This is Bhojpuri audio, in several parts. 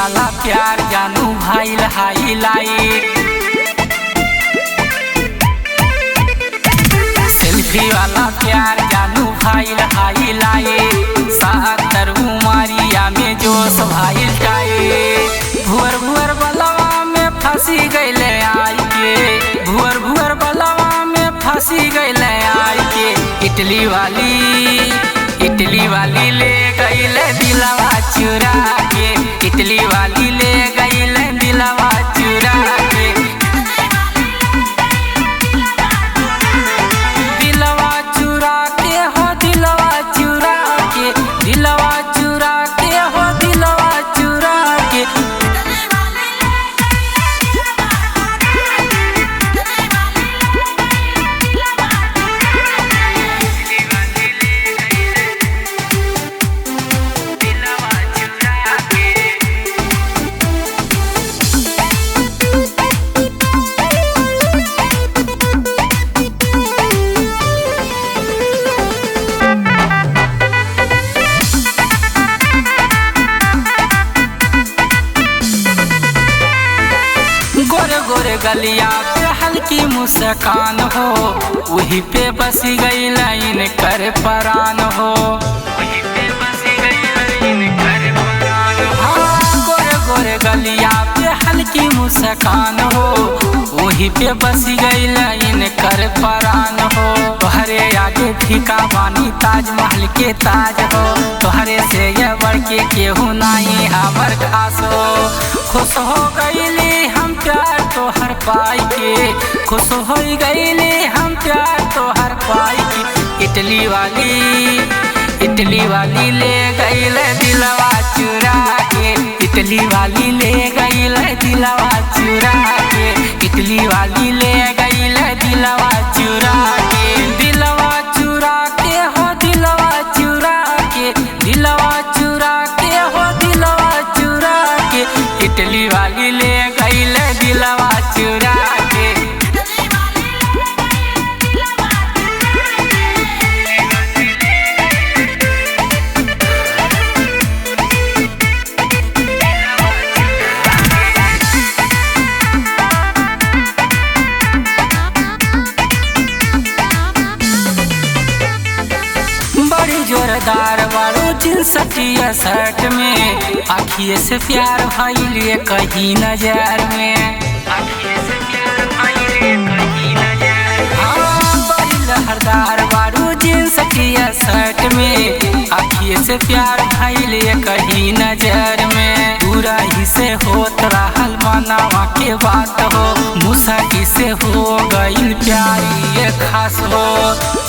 वाला प्यार जानू भाईल हाईलाइट, सेल्फी वाला प्यार जानू भाईल हाईलाइट, 70 उमरिया में जोश भाईल टाइट। भुअर भुअर बलवा में फंसी गईले आई के, भुअर भुअर बलवा में फंसी गईले आई के। इटली वाली ले गईले दिलवा चुरा के, इटली वाली ले गईले दिलवा चुरा के। दिलवा चुरा के हो दिलवा चुरा के, दिलवा चुरा के हो दिलवा चुरा के। गोरे गोरे गलिया पे हल्की मुस्कान हो, वही पे बस गई लाइन कर परान हो, वही पे बस गई लाइन कर परान हो। हाँ, गोरे गोरे गलिया पे हल्की मुस्कान हो, वही पे बस गई लाइन कर परान हो। तोहरे आगे फीका बानी ताजमहल के ताज हो, तोहरे से ये बढ़ के केहू नहीं हमर खास हो। खुश हो गईली हम प्यार तोहर पाई के, खुश हो गईली हम प्यार तोहर पाई के। इटली वाली ले गईले दिलवा चुरा के, इटली वाली ले गईले दिलवा चुरा के, इटली वाली ले गईले दिलवा चुरा के। दिलवा चुरा के हो दिलवा चुरा के, दिलवा चुरा के हो दिलवा चुरा के। इटली वाली ले गईले दिलवा चुरा के। बड़ी जोरदार वालो जींस टी शर्ट में, आखिए से प्यार भइले कहीं नजर में, आखिए से प्यार भइले कहीं नजर। हाँ, बड़ी लहरदार वालो जींस टी शर्ट में, आखिए से प्यार भइले कहीं नजर में। पूरा ही से होत रहल मनावा के बात हो, मुसाकी से हो गईल प्यारी ये खास हो।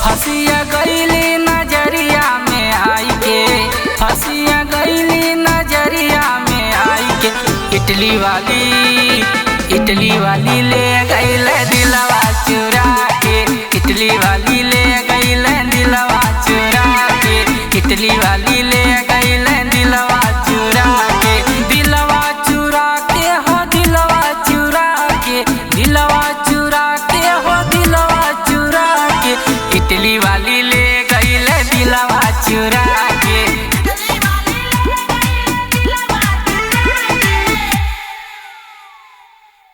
फंसिया गईली नजरिया में आई के, फंसिया गईली नजरिया में आई के। इटली वाली ले गईले दिलवा चुरा के, इटली वाली ले गईले दिलवा चुरा के, इटली वाली